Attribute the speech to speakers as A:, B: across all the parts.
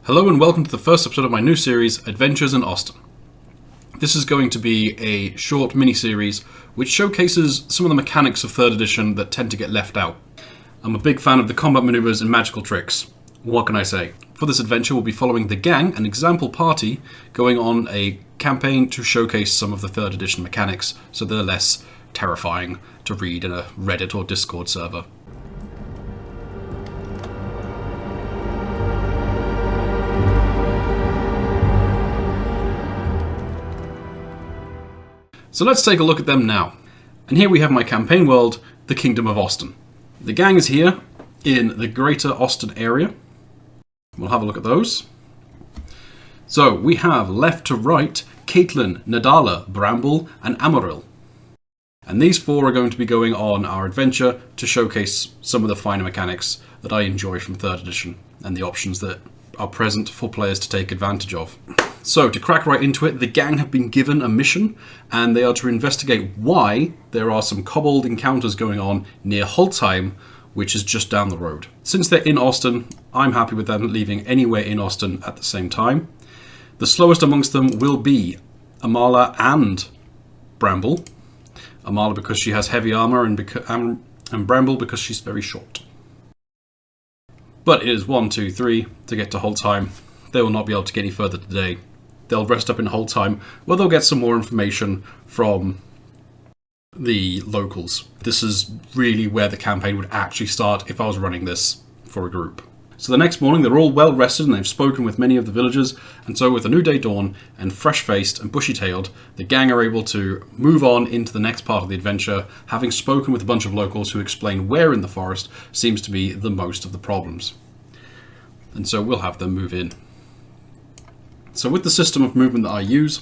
A: Hello and welcome to the first episode of my new series, Adventures in Osten. This is going to be a short mini-series which showcases some of the mechanics of 3rd edition that tend to get left out. I'm a big fan of the combat maneuvers and magical tricks. What can I say? For this adventure we'll be following the gang, an example party, going on a campaign to showcase some of the 3rd edition mechanics so they're less terrifying to read in a Reddit or Discord server. So let's take a look at them now. And here we have my campaign world, the Kingdom of Osten. The gang is here in the greater Osten area. We'll have a look at those. So we have left to right, Caitlin, Nadala, Bramble, and Amaril. And these four are going to be going on our adventure to showcase some of the finer mechanics that I enjoy from 3rd edition and the options that are present for players to take advantage of. So, to crack right into it, the gang have been given a mission, and they are to investigate why there are some kobold encounters going on near Holzheim, which is just down the road. Since they're in Osten, I'm happy with them leaving anywhere in Osten at the same time. The slowest amongst them will be Amala and Bramble. Amala because she has heavy armor, and Bramble because she's very short. But it is 1, 2, 3 to get to Holzheim. They will not be able to get any further today. They'll rest up in Holzheim, where they'll get some more information from the locals. This is really where the campaign would actually start if I was running this for a group. So the next morning, they're all well rested and they've spoken with many of the villagers, and so with a new day dawn and fresh-faced and bushy-tailed, the gang are able to move on into the next part of the adventure, having spoken with a bunch of locals who explain where in the forest seems to be the most of the problems. And so we'll have them move in. So with the system of movement that I use,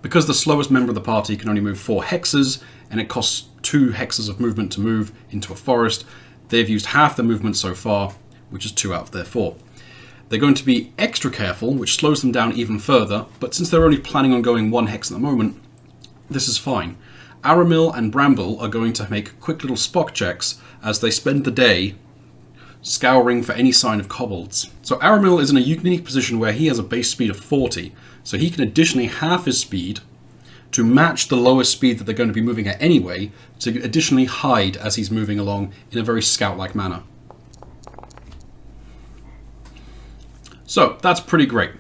A: because the slowest member of the party can only move 4 hexes, and it costs 2 hexes of movement to move into a forest, they've used half the movement so far, which is 2 out of their 4. They're going to be extra careful, which slows them down even further, but since they're only planning on going 1 hex at the moment, this is fine. Aramil and Bramble are going to make quick little spot checks as they spend the day scouring for any sign of kobolds. So Aramil is in a unique position where he has a base speed of 40, so he can additionally half his speed to match the lowest speed that they're going to be moving at anyway, to additionally hide as he's moving along in a very scout-like manner. So that's pretty great.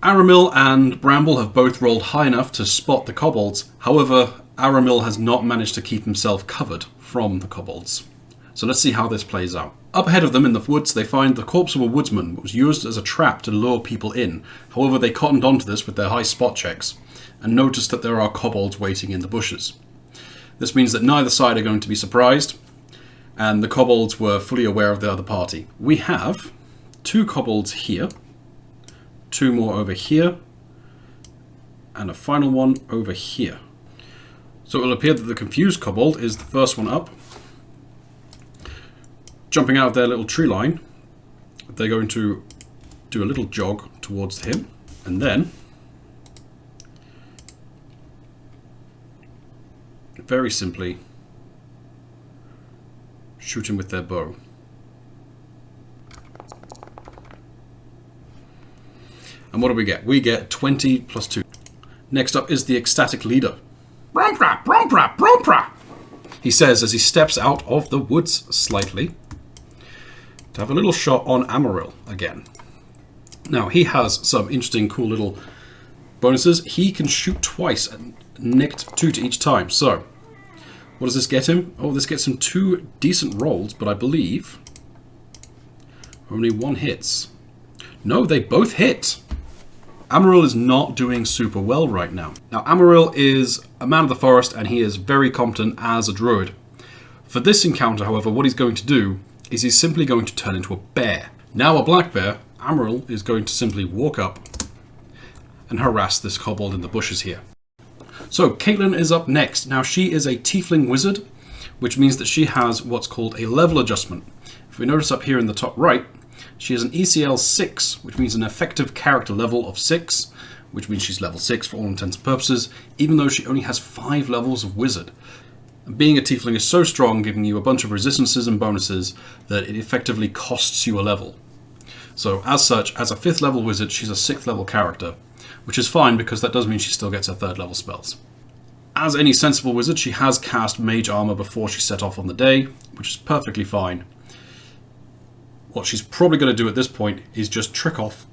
A: Aramil and Bramble have both rolled high enough to spot the kobolds, however Aramil has not managed to keep himself covered from the kobolds. So let's see how this plays out. Up ahead of them in the woods, they find the corpse of a woodsman that was used as a trap to lure people in. However, they cottoned onto this with their high spot checks and noticed that there are kobolds waiting in the bushes. This means that neither side are going to be surprised, and the kobolds were fully aware of the other party. We have 2 kobolds here, 2 more over here, and a final one over here. So it will appear that the confused kobold is the first one up. Jumping out of their little tree line, they're going to do a little jog towards him, and then very simply shoot him with their bow. And what do we get? We get 20 plus 2. Next up is the ecstatic leader. Brompra, brompra, brompra! He says as he steps out of the woods slightly to have a little shot on Amaril again. Now, he has some interesting, cool little bonuses. He can shoot twice and nicked 2 to each time. So, what does this get him? Oh, this gets him 2 decent rolls, but I believe only 1 hits. No, they both hit! Amaril is not doing super well right now. Now, Amaril is a man of the forest, and he is very competent as a druid. For this encounter, however, what he's going to do is he's simply going to turn into a bear. Now a black bear, Amaril is going to simply walk up and harass this kobold in the bushes here. So Caitlin is up next. Now she is a tiefling wizard, which means that she has what's called a level adjustment. If we notice up here in the top right, she has an ECL 6, which means an effective character level of 6, which means she's level 6 for all intents and purposes, even though she only has 5 levels of wizard. Being a tiefling is so strong, giving you a bunch of resistances and bonuses, that it effectively costs you a level. So as such, as a 5th level wizard, she's a 6th level character, which is fine because that does mean she still gets her 3rd level spells. As any sensible wizard, she has cast Mage Armor before she set off on the day, which is perfectly fine. What she's probably going to do at this point is just trick off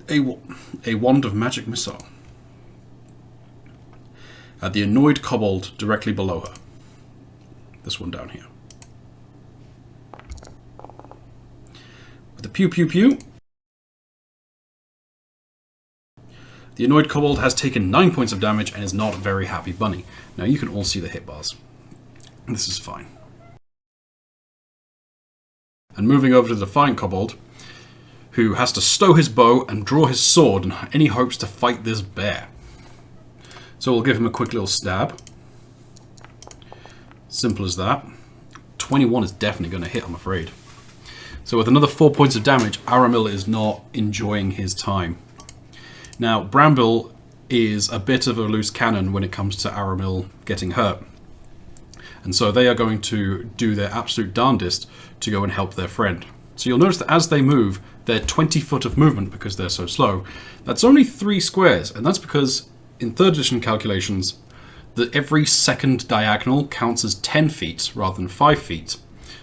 A: a Wand of Magic Missile at the annoyed kobold directly below her. This one down here. With the pew pew pew, the annoyed kobold has taken 9 points of damage and is not a very happy bunny. Now you can all see the hit bars. This is fine. And moving over to the Defiant Kobold, who has to stow his bow and draw his sword in any hopes to fight this bear. So we'll give him a quick little stab. Simple as that. 21 is definitely going to hit, I'm afraid. So with another 4 points of damage, Aramil is not enjoying his time. Now, Bramble is a bit of a loose cannon when it comes to Aramil getting hurt. And so they are going to do their absolute darndest to go and help their friend. So you'll notice that as they move, they're 20 foot of movement because they're so slow. That's only 3 squares, and that's because in 3rd edition calculations, that every second diagonal counts as 10 feet rather than 5 feet.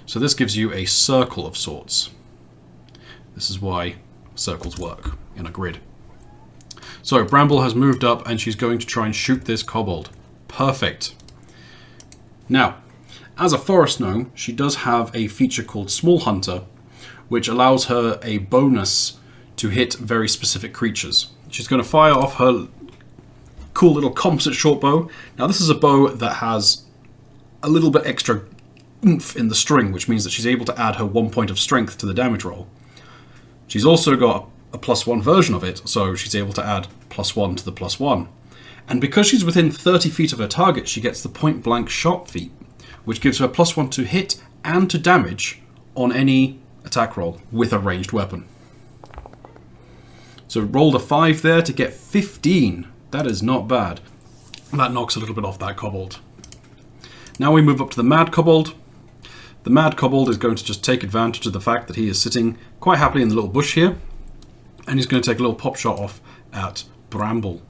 A: So this gives you a circle of sorts. This is why circles work in a grid. So Bramble has moved up and she's going to try and shoot this kobold. Perfect. Now, as a forest gnome, she does have a feature called Small Hunter, which allows her a bonus to hit very specific creatures. She's going to fire off her cool little composite short bow. Now this is a bow that has a little bit extra oomph in the string, which means that she's able to add her 1 point of strength to the damage roll. She's also got a +1 version of it, so she's able to add +1 to the +1. And because she's within 30 feet of her target, she gets the point blank shot feat, which gives her a +1 to hit and to damage on any attack roll with a ranged weapon. So rolled a 5 there to get 15. That is not bad. That knocks a little bit off that kobold. Now we move up to the Mad Kobold. The Mad Kobold is going to just take advantage of the fact that he is sitting quite happily in the little bush here, and he's going to take a little pop shot off at Bramble.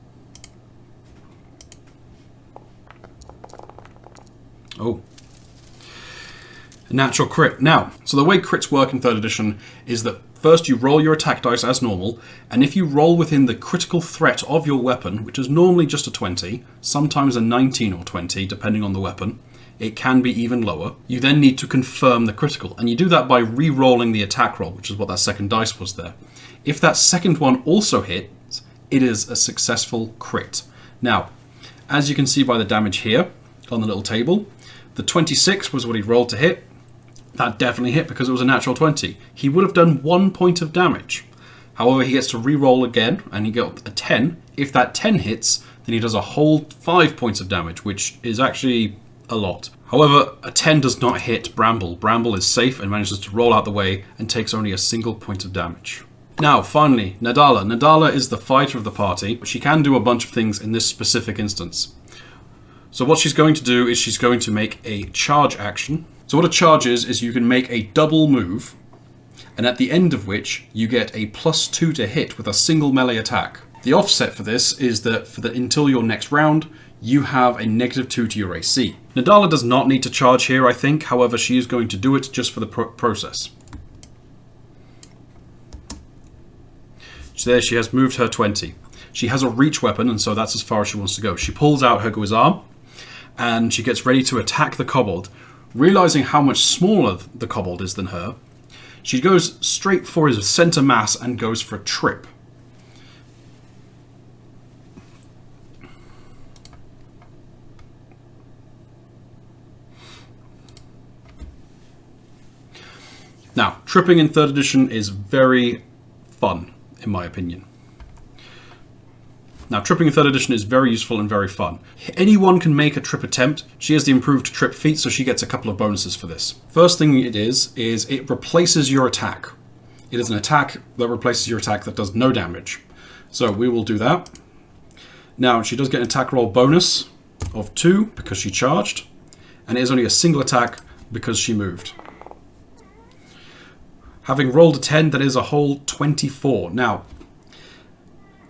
A: Oh. A natural crit. Now, so the way crits work in 3rd edition is that first you roll your attack dice as normal, and if you roll within the critical threat of your weapon, which is normally just a 20, sometimes a 19 or 20, depending on the weapon, it can be even lower, you then need to confirm the critical, and you do that by re-rolling the attack roll, which is what that second dice was there. If that second one also hits, it is a successful crit. Now, as you can see by the damage here on the little table, the 26 was what he rolled to hit. That definitely hit because it was a natural 20. He would have done 1 point of damage. However, he gets to re-roll again, and he got a 10. If that 10 hits, then he does a whole 5 points of damage, which is actually a lot. However, a 10 does not hit Bramble. Bramble is safe and manages to roll out the way and takes only a single point of damage. Now, finally, Nadala. Nadala is the fighter of the party, but she can do a bunch of things in this specific instance. So what she's going to do is she's going to make a charge action. So what a charge is you can make a double move, and at the end of which you get a +2 to hit with a single melee attack. The offset for this is that until your next round, you have a -2 to your AC. Nadala does not need to charge here, I think. However, she is going to do it just for the process. So there she has moved her 20. She has a reach weapon, and so that's as far as she wants to go. She pulls out her guisarme, and she gets ready to attack the kobold. Realizing how much smaller the kobold is than her, she goes straight for his center mass and goes for a trip. Now, tripping in 3rd edition is very fun, in my opinion. Now, tripping in 3rd edition is very useful and very fun. Anyone can make a trip attempt. She has the improved trip feat, so she gets a couple of bonuses for this. First thing it is it replaces your attack. It is an attack that replaces your attack that does no damage. So we will do that. Now, she does get an attack roll bonus of 2 because she charged, and it is only a single attack because she moved. Having rolled a 10, that is a whole 24. Now,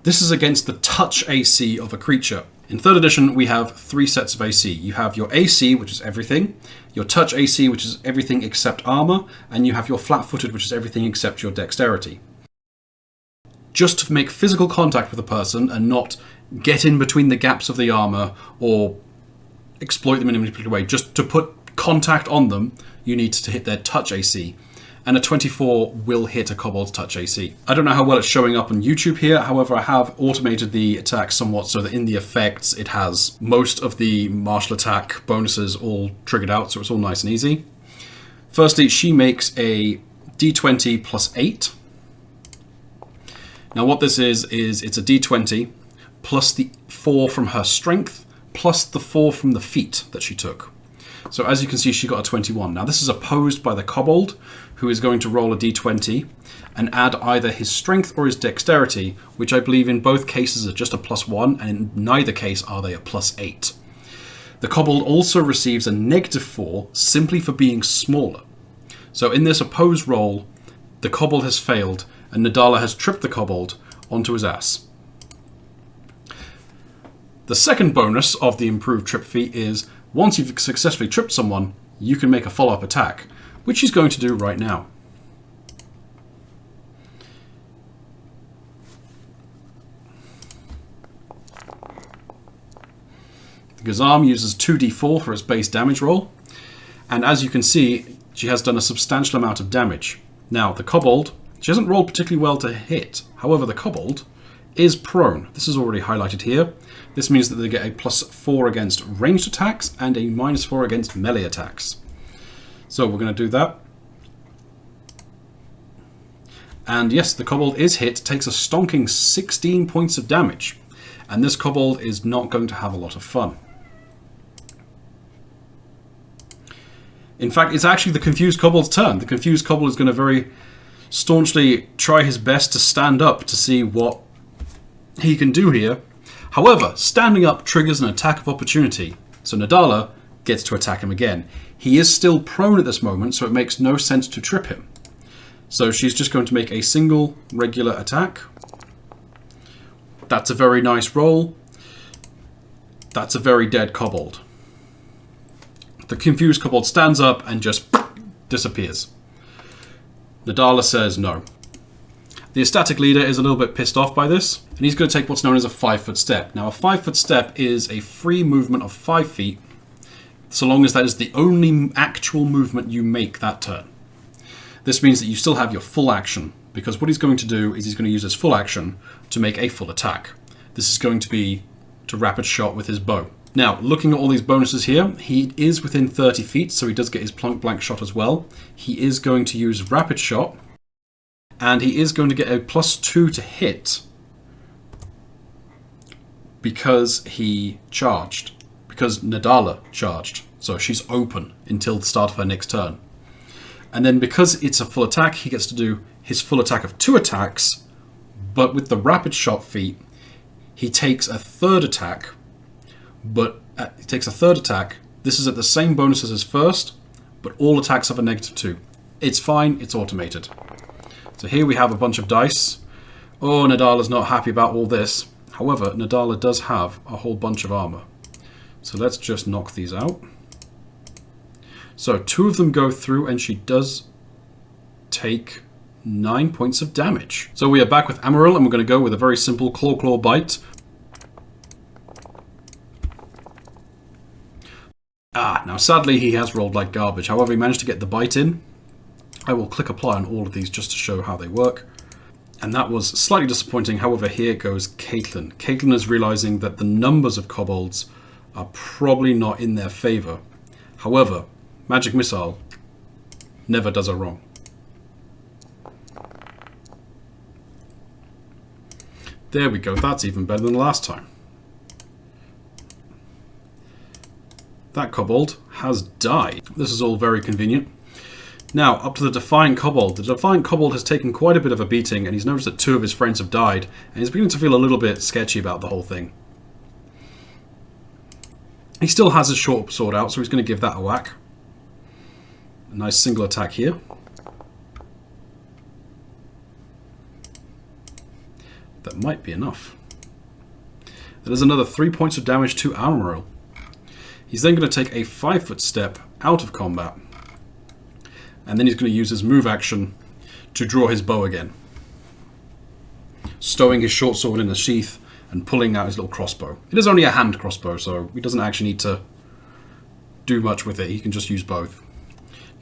A: this is against the touch AC of a creature. In 3rd edition, we have 3 sets of AC. You have your AC, which is everything, your touch AC, which is everything except armor, and you have your flat-footed, which is everything except your dexterity. Just to make physical contact with a person and not get in between the gaps of the armor or exploit them in a manipulative way, just to put contact on them, you need to hit their touch AC. And a 24 will hit a kobold's touch AC. I don't know how well it's showing up on YouTube here, however I have automated the attack somewhat so that in the effects it has most of the martial attack bonuses all triggered out, so it's all nice and easy. Firstly, she makes a d20 plus 8. Now what this is it's a d20 plus the 4 from her strength plus the 4 from the feat that she took. So as you can see, she got a 21. Now this is opposed by the kobold, who is going to roll a d20 and add either his strength or his dexterity, which I believe in both cases are just a +1, and in neither case are they a +8. The kobold also receives a -4 simply for being smaller. So in this opposed roll, the kobold has failed, and Nadala has tripped the kobold onto his ass. The second bonus of the improved trip feat is, once you've successfully tripped someone, you can make a follow-up attack, which he's going to do right now. The Gazam uses 2d4 for its base damage roll, and as you can see, she has done a substantial amount of damage. Now, the kobold, she hasn't rolled particularly well to hit. However, the kobold is prone. This is already highlighted here. This means that they get a +4 against ranged attacks and a -4 against melee attacks. So we're going to do that. And yes, the kobold is hit, takes a stonking 16 points of damage. And this kobold is not going to have a lot of fun. In fact, it's actually the confused kobold's turn. The confused kobold is going to very staunchly try his best to stand up to see what he can do here. However, standing up triggers an attack of opportunity, so Nadala gets to attack him again. He is still prone at this moment, so it makes no sense to trip him. So she's just going to make a single regular attack. That's a very nice roll. That's a very dead kobold. The confused kobold stands up and just disappears. Nadala says no. The ecstatic leader is a little bit pissed off by this, and he's going to take what's known as a 5-foot step. Now, a 5-foot step is a free movement of 5 feet, so long as that is the only actual movement you make that turn. This means that you still have your full action, because what he's going to do is he's going to use his full action to make a full attack. This is going to be to rapid shot with his bow. Now, looking at all these bonuses here, he is within 30 feet, so he does get his plunk blank shot as well. He is going to use rapid shot, and he is going to get a +2 to hit because he charged. Because Nadala charged. So she's open until the start of her next turn. And then because it's a full attack, he gets to do his full attack of 2 attacks, but with the rapid shot feat, he takes a third attack, This is at the same bonus as his first, but all attacks have a -2. It's fine, it's automated. So here we have a bunch of dice. Oh, Nadala's not happy about all this. However, Nadala does have a whole bunch of armor. So let's just knock these out. So 2 of them go through, and she does take 9 points of damage. So we are back with Amaryl, and we're going to go with a very simple claw bite. Now sadly he has rolled like garbage. However, he managed to get the bite in. I will click apply on all of these just to show how they work. And that was slightly disappointing. However, here goes Caitlin. Caitlin is realizing that the numbers of kobolds are probably not in their favor. However, Magic Missile never does her wrong. There we go. That's even better than last time. That kobold has died. This is all very convenient. Now, up to the Defiant Kobold. The Defiant Kobold has taken quite a bit of a beating, and he's noticed that 2 of his friends have died, and he's beginning to feel a little bit sketchy about the whole thing. He still has his short sword out, so he's going to give that a whack. A nice single attack here. That might be enough. That is another 3 points of damage to Aramaril. He's then going to take a 5-foot step out of combat. And then he's going to use his move action to draw his bow again. Stowing his short sword in a sheath and pulling out his little crossbow. It is only a hand crossbow, so he doesn't actually need to do much with it. He can just use both.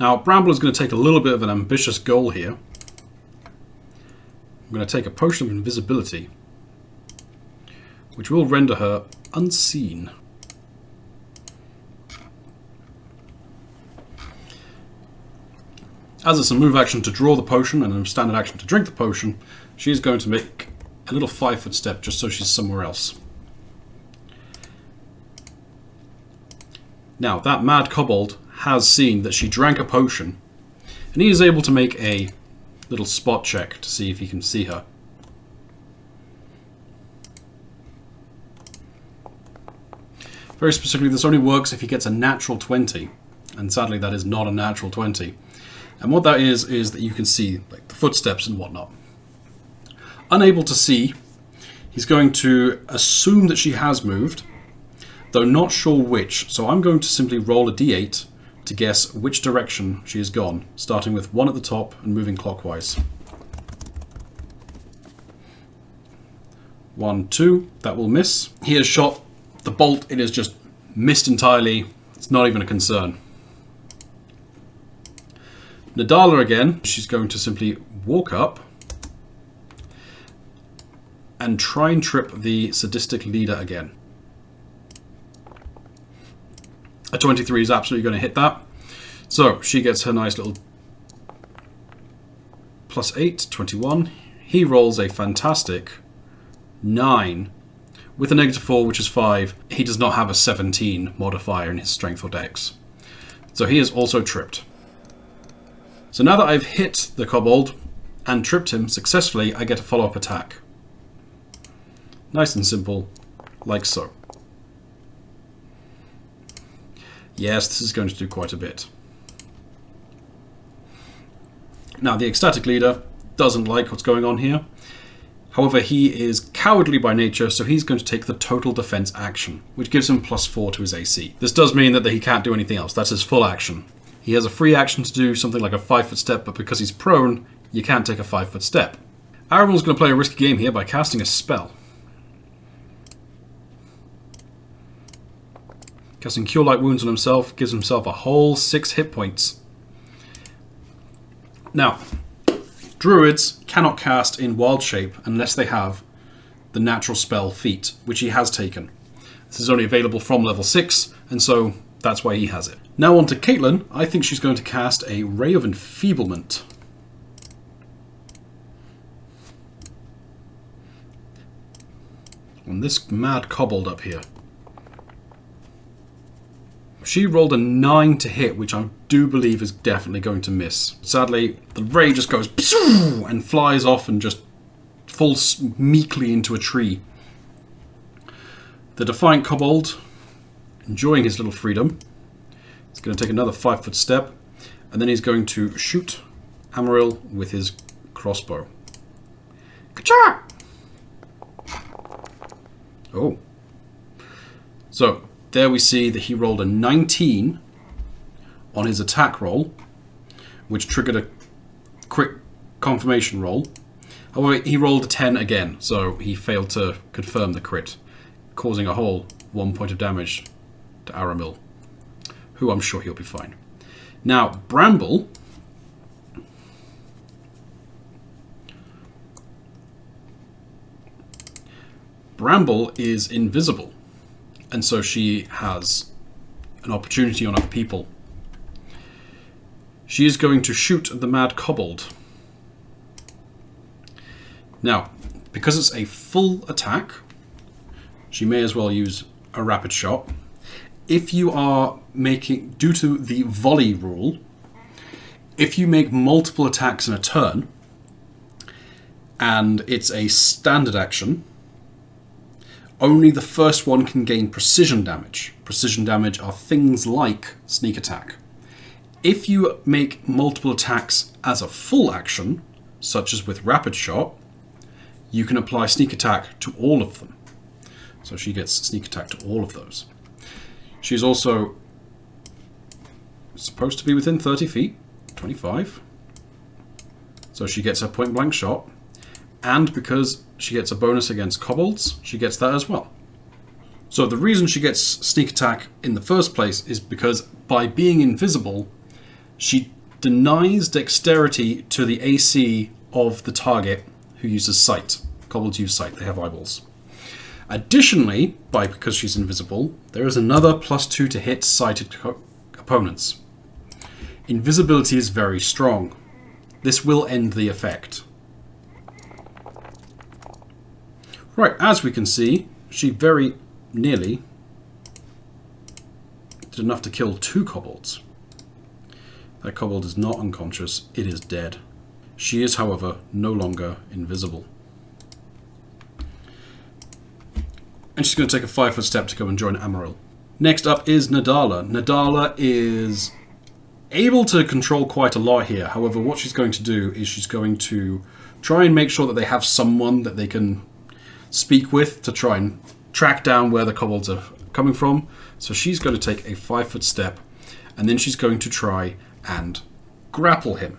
A: Now, Bramble is going to take a little bit of an ambitious goal here. I'm going to take a potion of invisibility, which will render her unseen. As it's a move action to draw the potion and a standard action to drink the potion, she's going to make a little 5-foot step just so she's somewhere else. Now, that mad kobold has seen that she drank a potion, and he is able to make a little spot check to see if he can see her. Very specifically, this only works if he gets a natural 20, and sadly that is not a natural 20. And what that is that you can see like the footsteps and whatnot. Unable to see, he's going to assume that she has moved, though not sure which, so I'm going to simply roll a d8 to guess which direction she has gone, starting with 1 at the top and moving clockwise. 1, 2, that will miss. He has shot the bolt, it is just missed entirely, it's not even a concern. Nadala again, she's going to simply walk up and try and trip the sadistic leader again. A 23 is absolutely going to hit that. So she gets her nice little +8, 21. He rolls a fantastic 9 with a -4, which is 5. He does not have a 17 modifier in his strength or dex. So he is also tripped. So now that I've hit the kobold and tripped him successfully, I get a follow-up attack. Nice and simple, like so. Yes, this is going to do quite a bit. Now, the ecstatic leader doesn't like what's going on here. However, he is cowardly by nature, so he's going to take the total defense action, which gives him +4 to his AC. This does mean that he can't do anything else. That's his full action. He has a free action to do something like a 5-foot step, but because he's prone, you can't take a 5-foot step. Aramarill's going to play a risky game here by casting a spell. Casting Cure Light Wounds on himself gives himself a whole 6 hit points. Now, druids cannot cast in wild shape unless they have the natural spell feat, which he has taken. This is only available from level 6, and so that's why he has it. Now on to Caitlin. I think she's going to cast a Ray of Enfeeblement. On this mad kobold up here. She rolled a 9 to hit, which I do believe is definitely going to miss. Sadly, the ray just goes and flies off and just falls meekly into a tree. The defiant kobold, enjoying his little freedom, is going to take another 5-foot step, and then he's going to shoot Amaryl with his crossbow. Ka-cha! Oh. So, there we see that he rolled a 19 on his attack roll, which triggered a crit confirmation roll. However, he rolled a 10 again, so he failed to confirm the crit, causing a whole 1 point of damage to Aramaril, who I'm sure he'll be fine. Now, Bramble is invisible, and so she has an opportunity on other people. She is going to shoot the mad kobold. Now, because it's a full attack, she may as well use a rapid shot. If you are making, due to the volley rule, if you make multiple attacks in a turn, and it's a standard action, only the first one can gain precision damage. Precision damage are things like sneak attack. If you make multiple attacks as a full action, such as with rapid shot, you can apply sneak attack to all of them. So she gets sneak attack to all of those. She's also supposed to be within 30 feet, 25. So she gets her point blank shot. And because she gets a bonus against kobolds, she gets that as well. So the reason she gets sneak attack in the first place is because by being invisible, she denies dexterity to the AC of the target who uses sight. Kobolds use sight, they have eyeballs. Additionally, because she's invisible, there is another +2 to hit sighted opponents. Invisibility is very strong. This will end the effect. Right, as we can see, she very nearly did enough to kill 2 kobolds. That kobold is not unconscious, it is dead. She is, however, no longer invisible. And she's going to take a 5-foot step to go and join Amaril. Next up is Nadala. Nadala is able to control quite a lot here. However, what she's going to do is she's going to try and make sure that they have someone that they can speak with to try and track down where the kobolds are coming from. So she's going to take a 5-foot step, and then she's going to try and grapple him.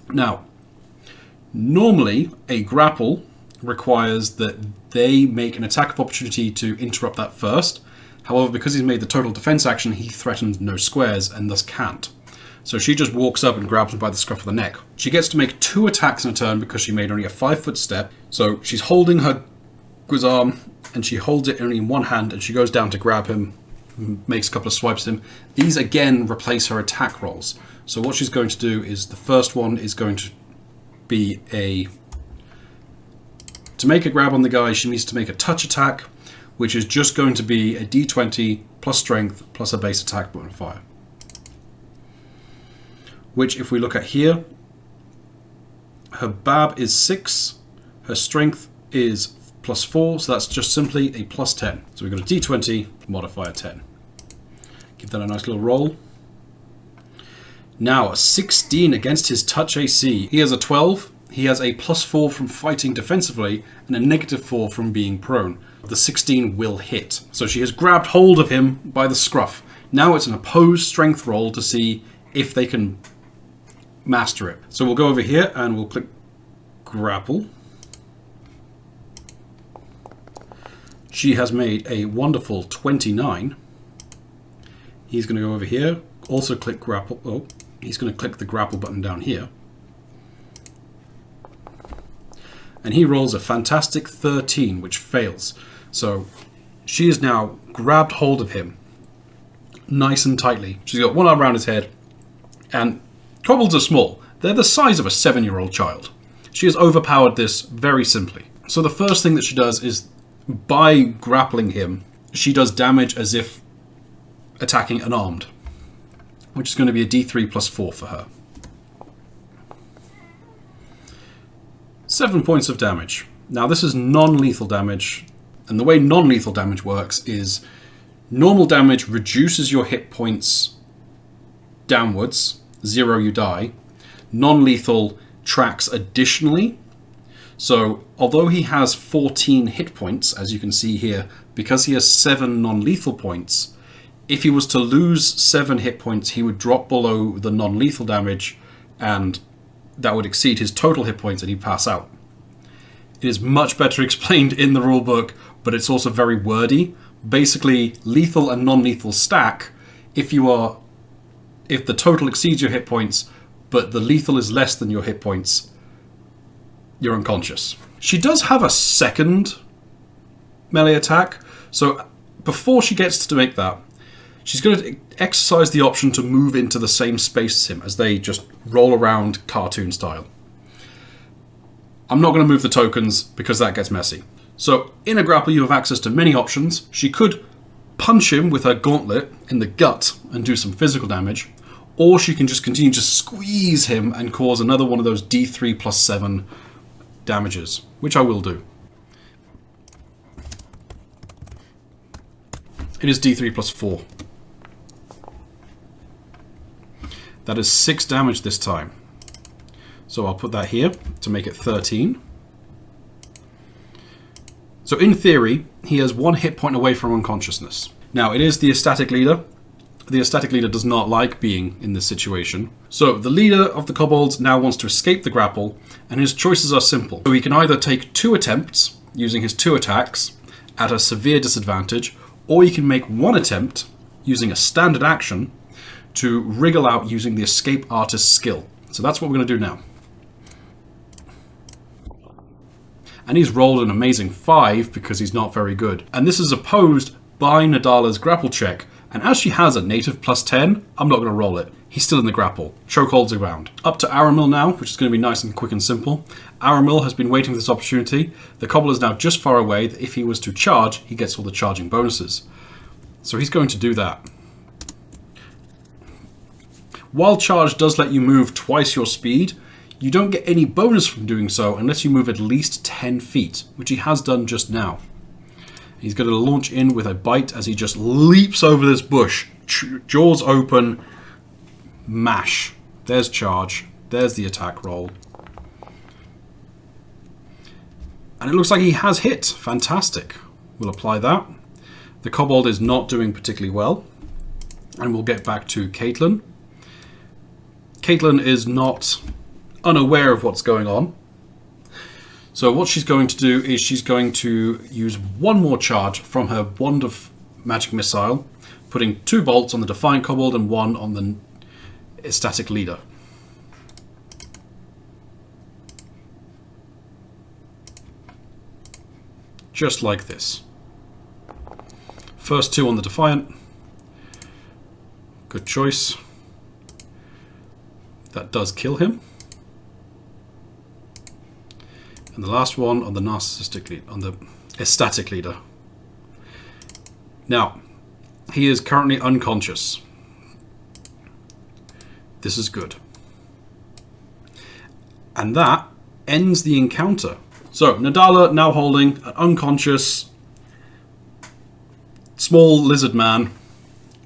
A: Now, normally a grapple requires that they make an attack of opportunity to interrupt that first. However, because he's made the total defense action, he threatens no squares and thus can't. So she just walks up and grabs him by the scruff of the neck. She gets to make 2 attacks in a turn because she made only a 5-foot step. So she's holding her arm and she holds it only in one hand and she goes down to grab him, makes a couple of swipes at him. These again replace her attack rolls. So what she's going to do is the first one is going to be to make a grab on the guy, she needs to make a touch attack, which is just going to be a d20 plus strength plus a base attack modifier. Which, if we look at here, her BAB is 6, her strength is +4, so that's just simply a +10. So we've got a d20 modifier 10. Give that a nice little roll. Now, a 16 against his touch AC. He has a 12. He has a +4 from fighting defensively and a -4 from being prone. The 16 will hit. So she has grabbed hold of him by the scruff. Now it's an opposed strength roll to see if they can master it. So we'll go over here and we'll click grapple. She has made a wonderful 29. He's going to go over here, also click grapple. Oh, he's going to click the grapple button down here. And he rolls a fantastic 13, which fails. So she has now grabbed hold of him nice and tightly. She's got one arm around his head, and kobolds are small. They're the size of a 7-year-old child. She has overpowered this very simply. So the first thing that she does is, by grappling him, she does damage as if attacking unarmed, which is going to be a d3 +4 for her. 7 points of damage. Now this is non-lethal damage, and the way non-lethal damage works is normal damage reduces your hit points downwards, 0 you die. Non-lethal tracks additionally. So although he has 14 hit points, as you can see here, because he has 7 non-lethal points, if he was to lose 7 hit points, he would drop below the non-lethal damage, and that would exceed his total hit points and he'd pass out. It is much better explained in the rulebook, but it's also very wordy. Basically, lethal and non-lethal stack if the total exceeds your hit points, but the lethal is less than your hit points, you're unconscious. She does have a second melee attack, so before she gets to make that, she's going to exercise the option to move into the same space as him as they just roll around cartoon style. I'm not going to move the tokens because that gets messy. So in a grapple you have access to many options. She could punch him with her gauntlet in the gut and do some physical damage, or she can just continue to squeeze him and cause another one of those d3 +7 damages, which I will do. It is d3 +4. That is 6 damage this time. So I'll put that here to make it 13. So in theory, he has 1 hit point away from unconsciousness. Now, it is the ecstatic leader. The ecstatic leader does not like being in this situation. So the leader of the kobolds now wants to escape the grapple, and his choices are simple. So he can either take 2 attempts, using his 2 attacks, at a severe disadvantage, or he can make 1 attempt, using a standard action, to wriggle out using the escape artist skill. So that's what we're going to do now. And he's rolled an amazing 5 because he's not very good. And this is opposed by Nadala's grapple check. And as she has a native +10, I'm not going to roll it. He's still in the grapple. Chokeholds around. Up to Aramil now, which is going to be nice and quick and simple. Aramil has been waiting for this opportunity. The kobold is now just far away that if he was to charge, he gets all the charging bonuses. So he's going to do that. While charge does let you move twice your speed, you don't get any bonus from doing so unless you move at least 10 feet, which he has done just now. He's going to launch in with a bite as he just leaps over this bush. Jaws open. Mash. There's charge. There's the attack roll. And it looks like he has hit. Fantastic. We'll apply that. The kobold is not doing particularly well. And we'll get back to Caitlin. Caitlin is not unaware of what's going on. So what she's going to do is she's going to use 1 more charge from her Wand of Magic Missile, putting 2 bolts on the Defiant Kobold and 1 on the Ecstatic Leader. Just like this. First 2 on the Defiant. Good choice. That does kill him. And the last one on the narcissistic lead, on the ecstatic leader. Now, he is currently unconscious. This is good. And that ends the encounter. So, Nadala now holding an unconscious small lizard man,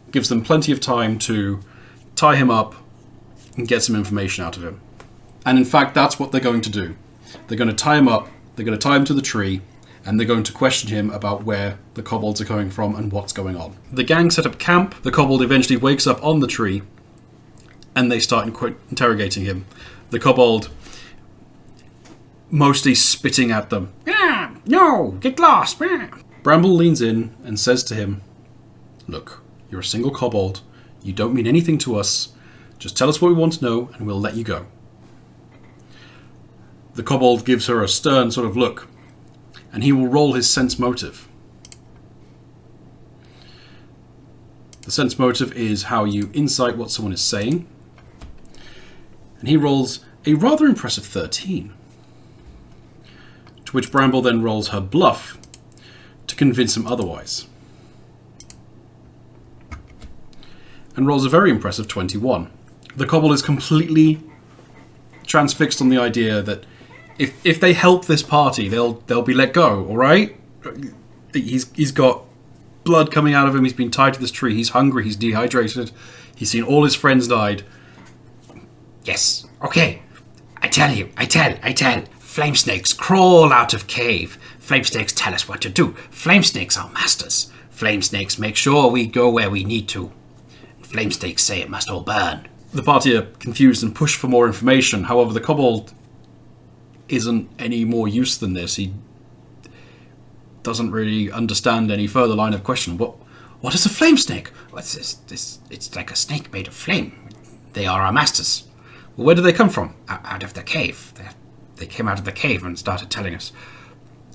A: gives them plenty of time to tie him up and get some information out of him. And in fact, that's what they're going to do. They're going to tie him up, they're going to tie him to the tree, and they're going to question him about where the kobolds are coming from and what's going on. The gang set up camp, the kobold eventually wakes up on the tree, and they start interrogating him. The kobold mostly spitting at them. "Ah, no, get lost." Ah. Bramble leans in and says to him, "Look, you're a single kobold, you don't mean anything to us, just tell us what we want to know and we'll let you go." The kobold gives her a stern sort of look, and he will roll his sense motive. The sense motive is how you insight what someone is saying, and he rolls a rather impressive 13, to which Bramble then rolls her bluff to convince him otherwise, and rolls a very impressive 21. The kobold is completely transfixed on the idea that if they help this party, they'll be let go. All right, he's got blood coming out of him. He's been tied to this tree. He's hungry. He's dehydrated. He's seen all his friends died.
B: Yes, okay. I tell. Flame snakes crawl out of cave. Flame snakes tell us what to do. Flame snakes are masters. Flame snakes make sure we go where we need to. Flame snakes say it must all burn.
A: The party are confused and push for more information. However, the kobold isn't any more use than this. He doesn't really understand any further line of question. What is a flame snake?
B: What's this? It's like a snake made of flame. They are our masters.
A: Well, where do they come from?
B: Out of the cave. They came out of the cave and started telling us.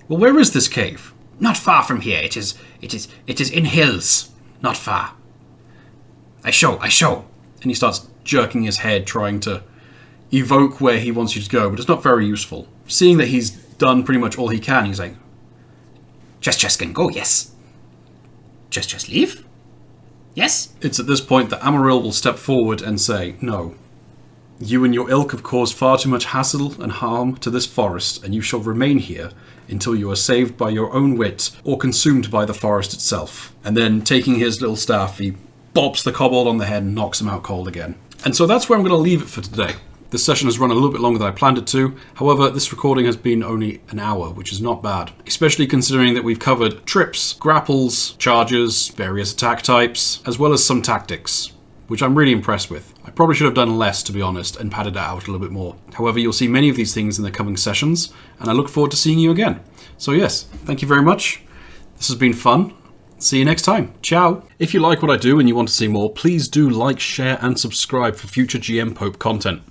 A: Well, where is this cave?
B: Not far from here. It is in hills. Not far. I show.
A: And he starts jerking his head, trying to evoke where he wants you to go, but it's not very useful. Seeing that he's done pretty much all he can, he's like,
B: Just can go, yes. Just leave? Yes?
A: It's at this point that Amaril will step forward and say, "No. You and your ilk have caused far too much hassle and harm to this forest, and you shall remain here until you are saved by your own wit or consumed by the forest itself." And then, taking his little staff, he bops the kobold on the head and knocks him out cold again. And so that's where I'm going to leave it for today. This session has run a little bit longer than I planned it to. However, this recording has been only an hour, which is not bad. Especially considering that we've covered trips, grapples, charges, various attack types, as well as some tactics, which I'm really impressed with. I probably should have done less, to be honest, and padded it out a little bit more. However, you'll see many of these things in the coming sessions, and I look forward to seeing you again. So yes, thank you very much. This has been fun. See you next time. Ciao. If you like what I do and you want to see more, please do like, share, and subscribe for future GM Pope content.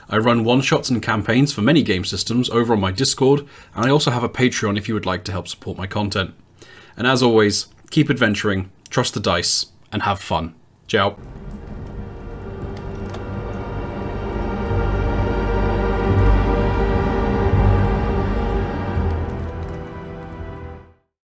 A: I run one-shots and campaigns for many game systems over on my Discord, and I also have a Patreon if you would like to help support my content. And as always, keep adventuring, trust the dice, and have fun. Ciao.